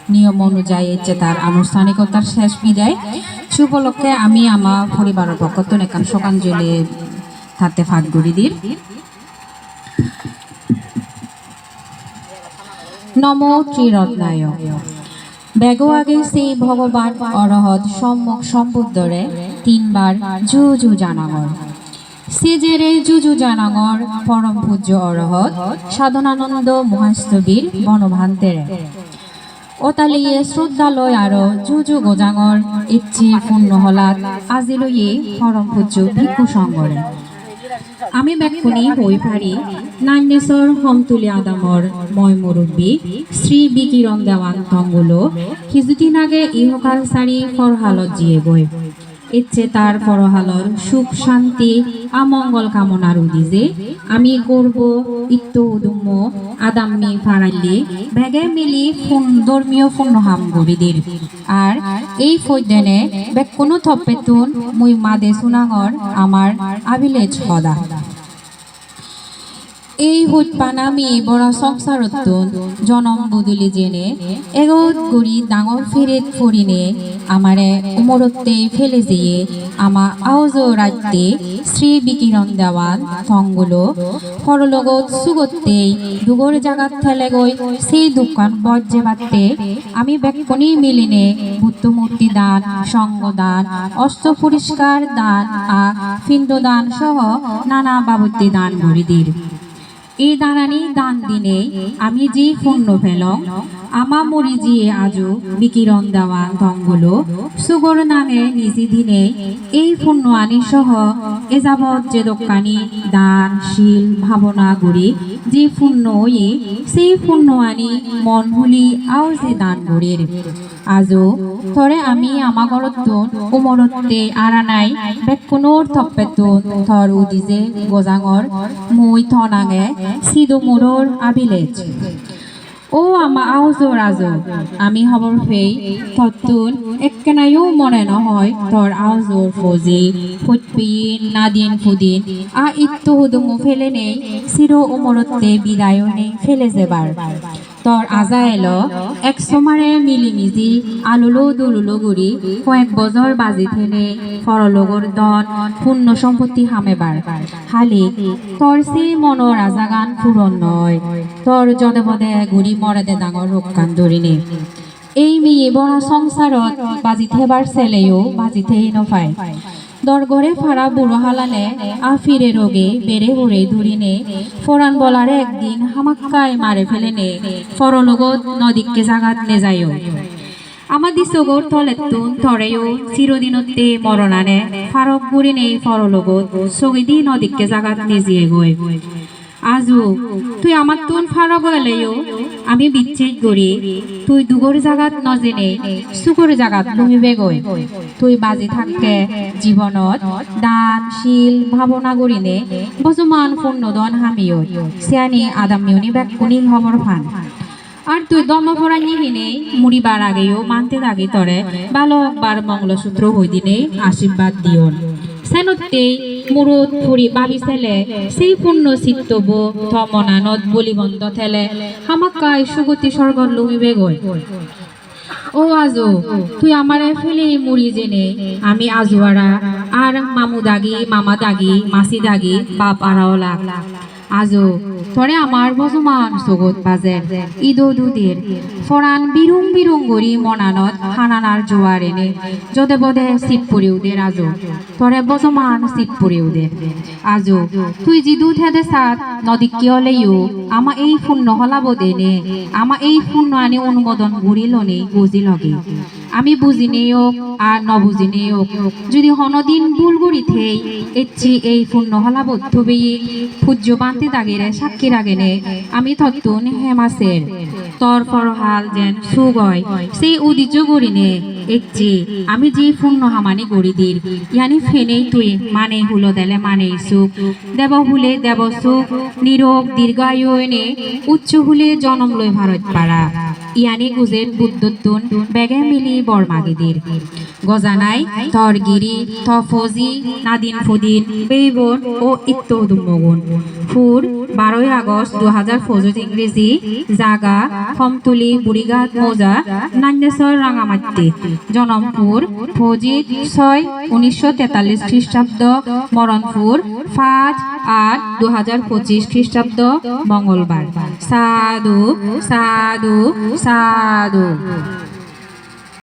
নিয়ম অনুযায়ী হচ্ছে তার আনুষ্ঠানিকতার শেষ বিদায় সুপলক্ষে আমি আমার পরিবারের পক্ষ থেকে এখান শোকাঞ্জলি থাকতে ফাঁক গরিদির নম ত্রিরত্নায় বেগো আগে সেই ভগবান অরহত সম্মুখ সম্বুদ্ধরে তিনবার জুজু জানাগর সেজেরে জুজু জানাগর পরম পূজ্য অরহত সাধনানন্দ মহাস্তবীর বনভান্তেরে ওতালিয়ে শ্রদ্ধালয় আরো জুজু গোজাঙর ইচ্ছি পূর্ণ হলাত আজিলয়ে পরম পূজ্য ভিক্ষু সংগরে আমি ব্যাকুনি হই পারি নান্যেশ্বর হমতুলি আদামর ময় মুরব্বী শ্রী বিকিরণ দেওয়ান তঙ্গুলো কিছুদিন আগে ইহকাল সারি ফরহালত জিয়ে বই ইচ্ছে তার ফরহালর সুখ শান্তি আমঙ্গল কামনার উদিজে আমি করব ইত্য উদুম্য আদাম্মি ফারাল্লি ব্যাগে মিলি ধর্মীয় পূর্ণহাম গরিদের আর এই ফৈদেনে ব্যাগ কোনো থপ্পেতুন মুই মাদে সুনাঙর আমার আবিলেজ হদা এই হুৎপানামি বড় সংসারত্তুন জনম বদলি জেনে এগত গড়ি ডাঙর ফেরেত ফরিনে আমারে উমরত্তে ফেলে যেয়ে আমা আওজ রাজ্যে শ্রী বিকিরণ দেওয়ান থংগুলো ফরলগত সুগত্তেই দুগর জাগাত ঠেলে গই সেই দোকান বজ্জে বাটতে আমি ব্যাকপনি মিলিনে বুদ্ধমূর্তি দান সঙ্গদান অস্ত্র পরিষ্কার দান পিণ্ডদান সহ নানা বাবুদ্দি দান গরিদির এই দানানি দান দিনে আমি যে পূর্ণ ফেলং আমা মরি জিয়ে আজও বিকিরণ দেওয়া ধঙ্গুলো সুগর নামে নিজি দিনে এই পূর্ণ আনি সহ এ যাবৎ যে দোকানি দান শীল ভাবনা গুড়ি যে পূর্ণ ওয়ে সেই পূর্ণ আনি মন হলি আও যে দান গুড়ির আজও থরে আমি আমাগরত্তুন উমরত্তে আরানাই বেকুনোর থপ্পেতুন থর উদিজে গোজাঙর মুই থনাঙে সিদু মুরোর আবিলেজ ও আমা আওজো রাজো আমি হবর ফেই তত্তুন এককেনাইও মনে নহয় তোর আওজোর ফজি ফুটপিন নাদিন ফুদিন ইত্তু হুদুমু ফেলে নেই সিরো উমরত্তে বিদায় নেই ফেলে যেবার তোর আজা এলো এক সমারে মিলিমিজি আলুলো দুলুলো গুড়ি কয়েক বছর বাজি থেনে ফরলগর দন পূর্ণ সম্পত্তি হামেবার হালি তোর সেই মনো রাজাগান পূরণ নয় তোর জদে বদে গুড়ি মরেদে ডাঙর রোগকান ধরিনে এই মেয়ে বড় সংসারত বাজি থেবার ছেলেও বাজি থেই নফায় দরগরে ফাড়া বুড়ো হালালে ফিরে রোগে বেড়ে হরে ধরিনে ফরান বলারে একদিন হামাক্কায় মারে ফেলেনে ফরলগত নদীকে জাগাত নে যায়ও আমাদি সগর তলেতুন থরেও চিরদিনতে মরণানে ফারক বুড়ি নেই ফরলগত সগিদি নদীকে জাগাত নেজিয়ে গই আজু তুই আমার তুন ফারক গেলেও আমি বিচ্ছেদ করি তুই দুগর জাগাত নজেনে সুগর জাগাত লুমিবে গই তুই বাজি থাকতে জীবনত দান শীল ভাবনা গরিনে বজমান পূর্ণদন হামিও সিয়ানি আদামিউনি ব্যাকুনি হমর ফান আর তুই দম ফরানি হিনে মুড়িবার আগেও মানতে লাগে তরে ভালো একবার মঙ্গলসূত্র হই দিনে আশীর্বাদ দিও সেনতে মুরুদ ফুরি বাবি ছেলে সেই পূর্ণ চিত্তব থমনানত বলিবন্ধ থেলে হামাক্কায় সুগতি স্বর্গত লুমিবে গই ও আজো তুই আমারে ফেলে মুড়ি জেনে আমি আজুয়ারা আর মামু দাগি মামা দাগি মাসি দাগি বাপ আরাওলা আজো তরে আমার বজমান সগত বাজের ঈদো দুদের ফরান বিরুং বিরুং গরি মনানত হানানার জোয়ার এনে যদে বদে শিব পরিউদের আজো তরে বজমান শিব পরিউদের আজো তুই যি দুধ হেদে সাত নদী কিয়লেও আমা এই পূর্ণ হলাব দেনে আমা এই পূর্ণ আনি অনুমোদন ঘুরিলনে বুঝি লগে আমি বুঝিনেও আর নবুঝিনেও যদি হনদিন ভুল গড়ি থেই এচ্ছি এই পূর্ণ হলাবত থবে পূজ্য বান্তি দাগেরে সাক্ষী রাগেনে আমি তত্তুন হেমাসের তর ফরহাল যেন সুগয় সেই উদিজ্য গড়িনে এচ্ছি আমি যে পূর্ণ হামানি গড়িদির ইয়ানি ফেনেই তুই মানে হুলো দেলে মানে সুখ দেব হুলে দেব সুখ নিরোগ দীর্ঘায়ু এনে উচ্চ হুলে জনম লই ভারত পাড়া ইয়ানি গুজের বুদ্ধতুন বেগে মিলি বরমাগিদির গজানাই তরগিরি তফজি নাদিন ফুদিন বেবন ও ইত্তদুমগুন ফুর 12 আগস্ট 2025 ইংরেজি জাগা খমতুলি বুড়িঘাট মৌজা নান্যেশ্বর রাঙামাটি জনমপুর ফজিত 6/1943 খ্রিস্টাব্দ মরণপুর 5/8/2025 খ্রিস্টাব্দ মঙ্গলবার সাধু সাধু সাধু